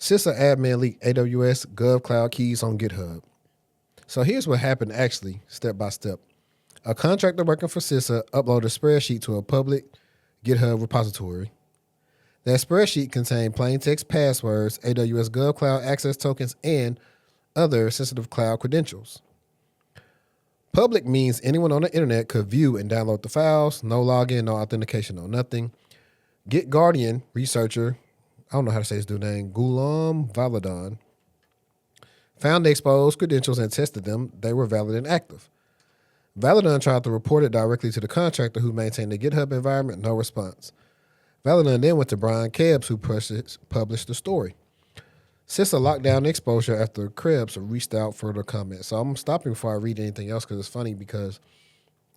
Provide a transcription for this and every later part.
CISA admin leaked AWS GovCloud keys on GitHub. So here's what happened actually, step by step. A contractor working for CISA uploaded a spreadsheet to a public GitHub repository. That spreadsheet contained plain text passwords, AWS GovCloud access tokens, and other sensitive cloud credentials. Public means anyone on the internet could view and download the files, no login, no authentication, no nothing. GitGuardian researcher, I don't know how to say his dude's name, Ghulam Valadan, found the exposed credentials and tested them. They were valid and active. Valadan tried to report it directly to the contractor who maintained the GitHub environment, no response. Valadan then went to Brian Krebs, who published the story. CISA locked down the exposure after Krebs reached out for the comment. So I'm stopping before I read anything else because it's funny because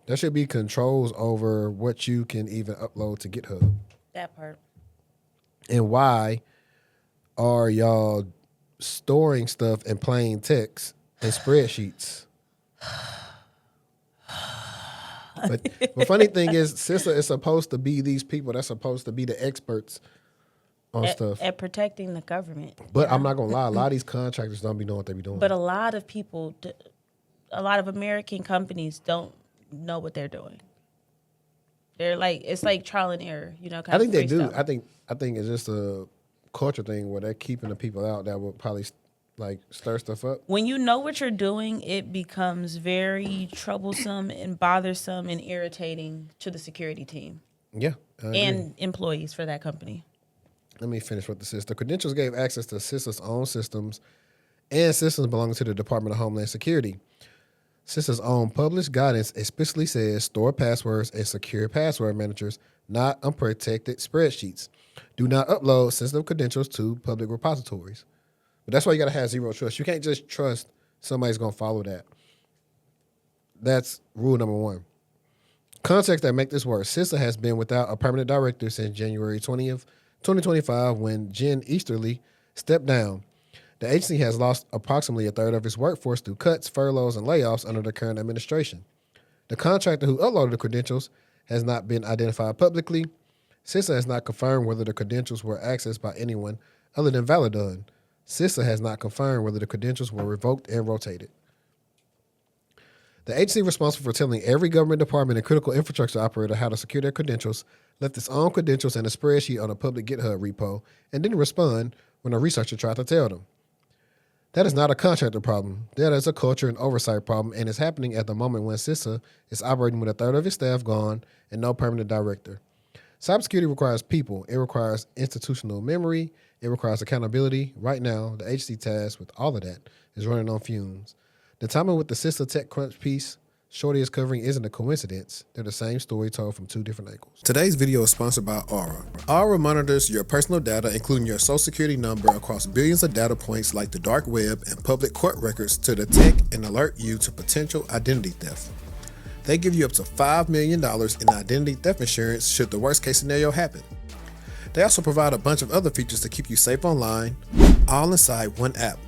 there should be controls over what you can even upload to GitHub. That part. And why are y'all storing stuff in plain text and spreadsheets? But the funny thing is, CISA is supposed to be these people that's supposed to be the experts on stuff. At protecting the government. But I'm not going to lie, a lot of these contractors don't be knowing what they be doing. But a lot of people, a lot of American companies don't know what they're doing. They're like, it's like trial and error, you know. I think they do. I think it's just a culture thing where they're keeping the people out that will probably like stir stuff up. When you know what you're doing, it becomes very troublesome and bothersome and irritating to the security team. Yeah. And employees for that company. Let me finish with the CISA. The credentials gave access to CISA's own systems and systems belonging to the Department of Homeland Security. CISA's own published guidance explicitly says store passwords and secure password managers, not unprotected spreadsheets. Do not upload sensitive credentials to public repositories. But that's why you got to have zero trust. You can't just trust somebody's going to follow that. That's rule number one. Context that make this work. CISA has been without a permanent director since January 20th, 2025, when Jen Easterly stepped down. The agency has lost approximately a third of its workforce through cuts, furloughs, and layoffs under the current administration. The contractor who uploaded the credentials has not been identified publicly. CISA has not confirmed whether the credentials were accessed by anyone other than Valadan. CISA has not confirmed whether the credentials were revoked and rotated. The agency responsible for telling every government department and critical infrastructure operator how to secure their credentials left its own credentials in a spreadsheet on a public GitHub repo and didn't respond when a researcher tried to tell them. That is not a contractor problem. That is a culture and oversight problem, and it's happening at the moment when CISA is operating with a third of its staff gone and no permanent director. Cybersecurity requires people. It requires institutional memory. It requires accountability. Right now, the agency tasked with all of that is running on fumes. The timing with the CISA TechCrunch piece Shorty is covering isn't a coincidence. They're the same story told from two different angles. Today's video is sponsored by Aura. Aura monitors your personal data, including your social security number, across billions of data points like the dark web and public court records to detect and alert you to potential identity theft. They give you up to $5 million in identity theft insurance should the worst case scenario happen. They also provide a bunch of other features to keep you safe online, all inside one app.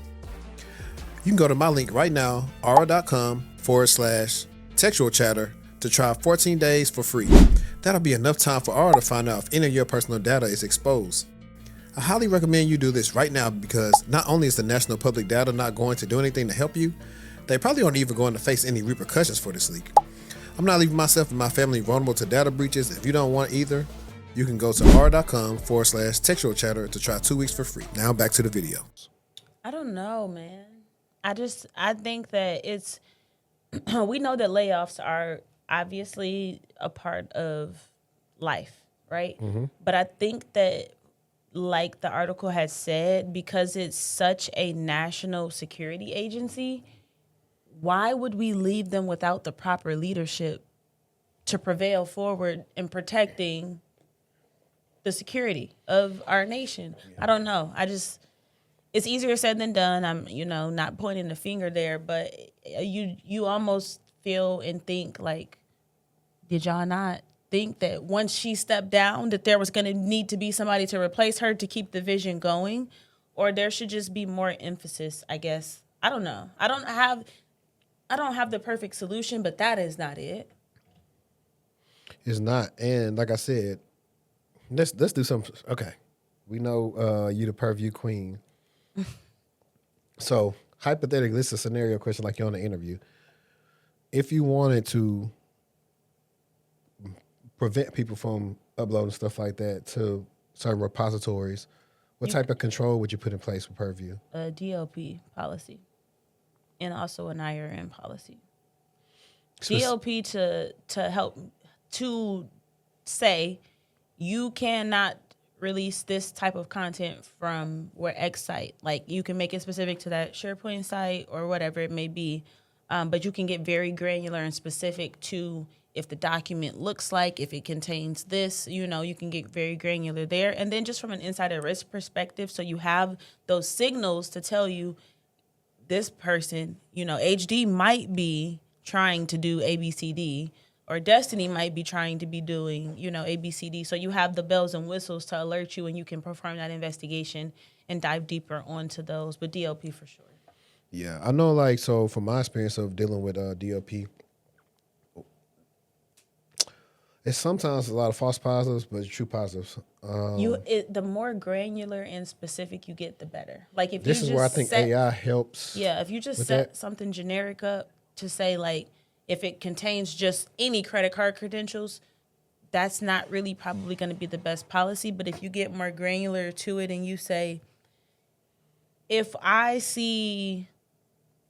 You can go to my link right now, aura.com/textual chatter, to try 14 days for free. That'll be enough time for Aura to find out if any of your personal data is exposed. I highly recommend you do this right now because not only is the national public data not going to do anything to help you, they probably aren't even going to face any repercussions for this leak. I'm not leaving myself and my family vulnerable to data breaches. If you don't want either, you can go to aura.com/textual chatter to try 2 weeks for free. Now back to the video. I don't know, man. I think that it's, we know that layoffs are obviously a part of life, right? Mm-hmm. But I think that, like the article has said, because it's such a national security agency, why would we leave them without the proper leadership to prevail forward in protecting the security of our nation? I don't know. It's easier said than done. I'm, not pointing the finger there, but you almost feel and think like, did y'all not think that once she stepped down that there was going to need to be somebody to replace her to keep the vision going? Or there should just be more emphasis, I guess. I don't know. I don't have the perfect solution, but that is not it. It's not. And like I said, let's do something. Okay. We know you the purview queen. So hypothetically, this is a scenario question like you're on an interview. If you wanted to prevent people from uploading stuff like that to certain repositories, what type of control would you put in place for Purview? A DLP policy and also an IRM policy. DLP to help to say you cannot release this type of content from where X site. Like you can make it specific to that SharePoint site or whatever it may be, but you can get very granular and specific to if the document looks like, if it contains this, you can get very granular there. And then just from an insider risk perspective, so you have those signals to tell you this person, HD might be trying to do ABCD, or Destiny might be trying to be doing, ABCD. So you have the bells and whistles to alert you, and you can perform that investigation and dive deeper onto those. But DLP for sure. Yeah, I know. So from my experience of dealing with DLP, it's sometimes a lot of false positives, but true positives. The more granular and specific you get, the better. Like if this you is just where I think AI helps. Yeah, if you just set something generic up to say like, if it contains just any credit card credentials, that's not really probably going to be the best policy. But if you get more granular to it and you say, if I see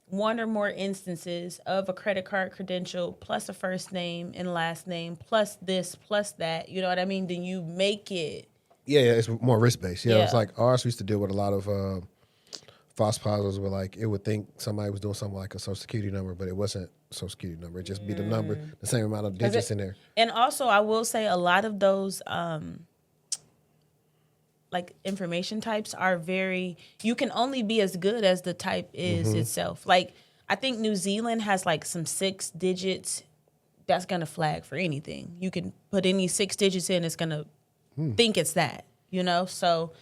one or more instances of a credit card credential plus a first name and last name plus this plus that, you know what I mean? Then you make it. Yeah, it's more risk-based. Yeah, it's like ours used to deal with a lot of false positives where like it would think somebody was doing something like a social security number, but it wasn't a social security number. It'd just be the number, the same amount of digits in there. And also I will say a lot of those like information types are you can only be as good as the type is itself. Like I think New Zealand has like some 6 digits that's going to flag for anything. You can put any 6 digits in, it's going to think it's that, So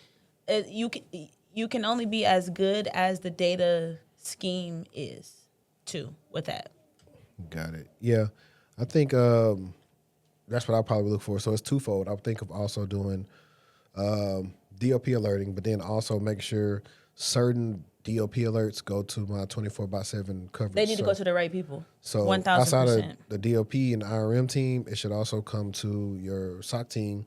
you can only be as good as the data scheme is too with that. Got it. Yeah. I think that's what I'll probably look for. So it's twofold. I would think of also doing DLP alerting, but then also make sure certain DLP alerts go to my 24/7 coverage. They need to go to the right people. So 1000%. outside of the DLP and the IRM team, it should also come to your SOC team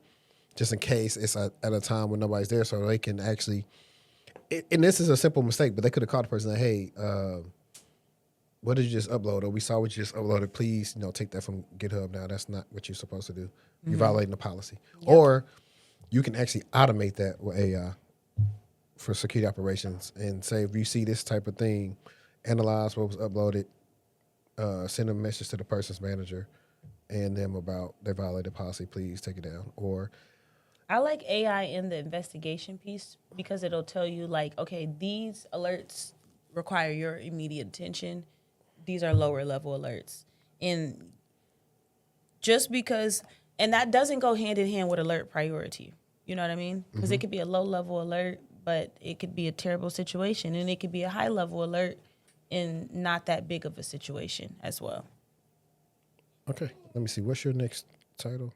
just in case it's at a time when nobody's there, so they can actually and this is a simple mistake, but they could have called the person and, hey, what did you just upload? Or we saw what you just uploaded. Please, take that from GitHub now. That's not what you're supposed to do. You're violating the policy. Yep. Or you can actually automate that with AI for security operations and say, if you see this type of thing, analyze what was uploaded, send a message to the person's manager and them about they violated policy. Please take it down. Or I like AI in the investigation piece because it'll tell you like, okay, these alerts require your immediate attention. These are lower level alerts. And just because, and that doesn't go hand in hand with alert priority. You know what I mean? Because it could be a low level alert, but it could be a terrible situation. And it could be a high level alert in not that big of a situation as well. Okay. Let me see. What's your next title?